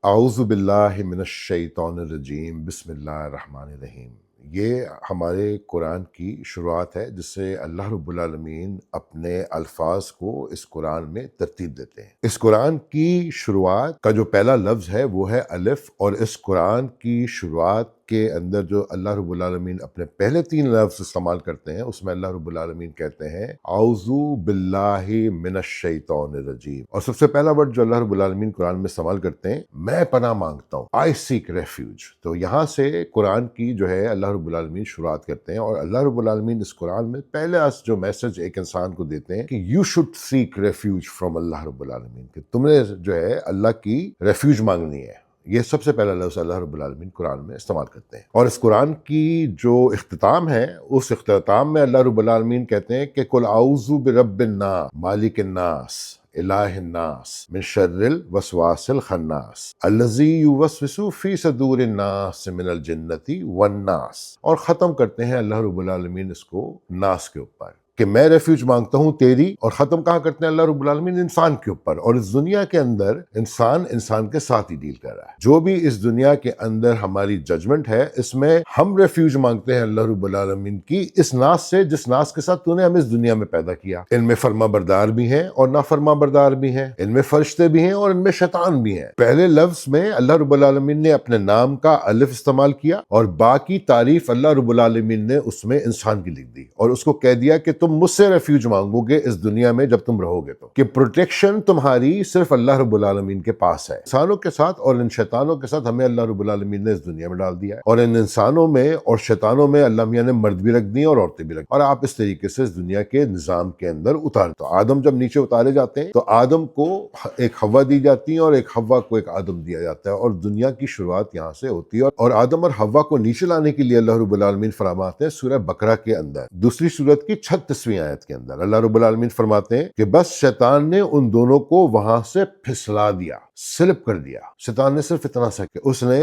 اعوذ باللہ من الشیطان الرجیم بسم اللہ الرحمن الرحیم۔ یہ ہمارے قرآن کی شروعات ہے جس سے اللہ رب العالمین اپنے الفاظ کو اس قرآن میں ترتیب دیتے ہیں۔ اس قرآن کی شروعات کا جو پہلا لفظ ہے وہ ہے الف، اور اس قرآن کی شروعات کے اندر جو اللہ رب العالمین اپنے پہلے 3 لفظ استعمال کرتے ہیں اس میں اللہ رب العالمین کہتے ہیں اعوذ باللہ من الشیطان الرجیم، اور سب سے پہلا ورڈ جو اللہ رب العالمین قرآن میں استعمال کرتے ہیں میں پناہ مانگتا ہوں، آئی سیک ریفیوج۔ تو یہاں سے قرآن کی جو ہے اللہ رب العالمین شروعات کرتے ہیں، اور اللہ رب العالمین اس قرآن میں پہلا جو میسج ایک انسان کو دیتے ہیں کہ you should seek refuge from اللہ رب العالمین، کہ تم نے جو ہے اللہ کی ریفیوج مانگنی ہے۔ یہ سب سے پہلا لفظ اللہ رب العالمین قرآن میں استعمال کرتے ہیں، اور اس قرآن کی جو اختتام ہے اس اختتام میں اللہ رب العالمین کہتے ہیں کہ قل اعوذ برب الناس مالک الناس الہ الناس من شر الوسواس الخناس الذی یوسوس فی صدور الناس من الجنۃ والناس، اور ختم کرتے ہیں اللہ رب العالمین اس کو ناس کے اوپر کہ میں ریفیوج مانگتا ہوں تیری، اور ختم کہاں کرتے ہیں اللہ رب العالمین انسان کے اوپر، اور اس دنیا کے اندر انسان کے ساتھ ہی ڈیل کر رہا ہے۔ جو بھی اس دنیا کے اندر ہماری ججمنٹ ہے اس میں ہم ریفیوج مانگتے ہیں اللہ رب العالمین کی اس ناس سے جس ناس کے ساتھ تو نے ہمیں اس دنیا میں پیدا کیا۔ ان میں فرما بردار بھی ہیں اور نافرما بردار بھی ہیں، ان میں فرشتے بھی ہیں اور ان میں شیطان بھی ہیں۔ پہلے لفظ میں اللہ رب العالمین نے اپنے نام کا الف استعمال کیا، اور باقی تعریف اللہ رب العالمین نے اس میں انسان کی لکھ دی، اور اس کو کہہ دیا کہ تم مجھ سے ریفیوج مانگو گے اس دنیا میں جب تم رہو گے، تو کہ پروٹیکشن تمہاری صرف اللہ رب العالمین کے پاس ہے۔ انسانوں کے ساتھ اور ان شیطانوں کے ساتھ ہمیں اللہ رب العالمین نے اس دنیا میں ڈال دیا ہے، اور ان انسانوں میں اور شیطانوں میں اللہ میاں نے مرد بھی رکھ دی اور عورتیں بھی رکھ دی، اور آپ اس طریقے سے اس دنیا کے نظام کے اندر اتار۔ تو آدم جب نیچے اتارے جاتے ہیں تو آدم کو ایک حوا دی جاتی ہے اور ایک حوا کو ایک آدم دیا جاتا ہے، اور دنیا کی شروعات یہاں سے ہوتی ہے۔ اور آدم اور حوا کو نیچے لانے کے لیے اللہ رب العالمین فرماتے ہیں سورہ بقرہ کے اندر دوسری سورت کی 36ویں آیت کے اندر اللہ رب العالمین فرماتے ہیں کہ بس شیطان نے ان دونوں کو وہاں سے پھسلا دیا، سلپ کر دیا۔ شیطان نے صرف اتنا سا کہ اس نے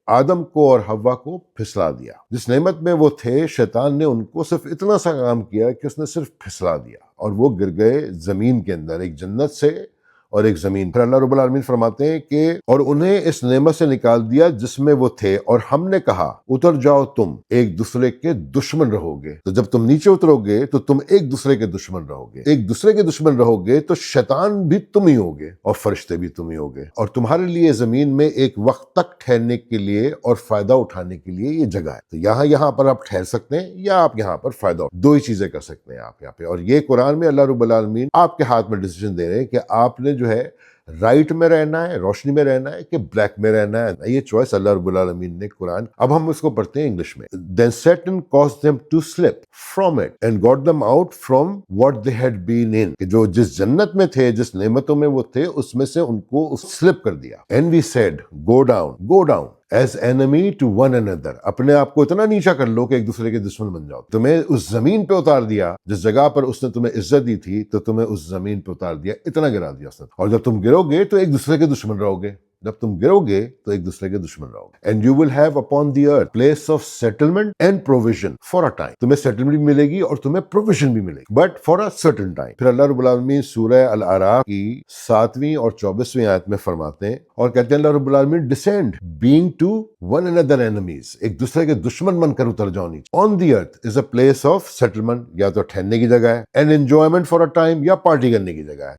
آدم کو اور حوا کو پھسلا دیا۔ جس نعمت میں وہ تھے شیطان نے ان کو صرف اتنا سا کام کیا کہ اس نے صرف پھسلا دیا، اور وہ گر گئے زمین کے اندر، ایک جنت سے اور ایک زمین۔ پھر اللہ رب العالمین فرماتے ہیں کہ اور انہیں اس نعمت سے نکال دیا جس میں وہ تھے، اور ہم نے کہا اتر جاؤ، تم ایک دوسرے کے دشمن رہو گے۔ تو جب تم نیچے اترو گے تو تم ایک دوسرے کے دشمن رہو گے، ایک دوسرے کے دشمن رہو گے تو شیطان بھی تم ہی ہوگے اور فرشتے بھی تم ہی ہوگے، اور تمہارے لیے زمین میں ایک وقت تک ٹھہرنے کے لیے اور فائدہ اٹھانے کے لیے یہ جگہ ہے۔ تو یہاں پر آپ ٹھہر سکتے ہیں یا آپ یہاں پر فائدہ دو ہی چیزیں کر سکتے ہیں آپ یہاں پہ، اور یہ قرآن میں اللہ رب العالمین آپ کے ہاتھ میں ڈیسیژن دے رہے ہیں کہ آپ نے جو ہے رائٹ میں رہنا ہے، روشنی میں رہنا ہے کہ بلیک میں رہنا ہے۔ یہ چوائس اللہ رب العالمین نے قرآن۔ اب ہم اس کو پڑھتے ہیں انگلش میں۔ Then Satan caused them to slip from it and got them out from what they had been in، کہ جو جس جنت میں تھے، جس نعمتوں میں وہ تھے، اس میں سے ان کو سلپ کر دیا۔ And we said go down as enemy to one another، اپنے آپ کو اتنا نیچا کر لو کہ ایک دوسرے کے دشمن بن جاؤ۔ تمہیں اس زمین پہ اتار دیا جس جگہ پر اس نے تمہیں عزت دی تھی، تو تمہیں اس زمین پہ اتار دیا، اتنا گرا دیا اس نے، اور جب تم گرو گے تو ایک دوسرے کے دشمن رہو گے، جب تم گرو گے تو ایک دوسرے کے دشمن رہو گے۔ And you will have upon the earth place of settlement and provision for a time، تمہیں سیٹلمنٹ بھی ملے گی اور تمہیں پروویژن بھی ملے گی، but for a certain time۔ پھر اللہ رب العالمین سورہ الاعراف کی 7ویں اور 24ویں آیت میں فرماتے ہیں اور کہتے ہیں اللہ رب العالمین descend being to one another enemies، ایک دوسرے کے دشمن بن کر اتر جاؤ نیچے۔ On the earth is a place of settlement، یا تو ٹھہرنے کی جگہ ہے، and enjoyment for a time، یا پارٹی کرنے کی جگہ ہے۔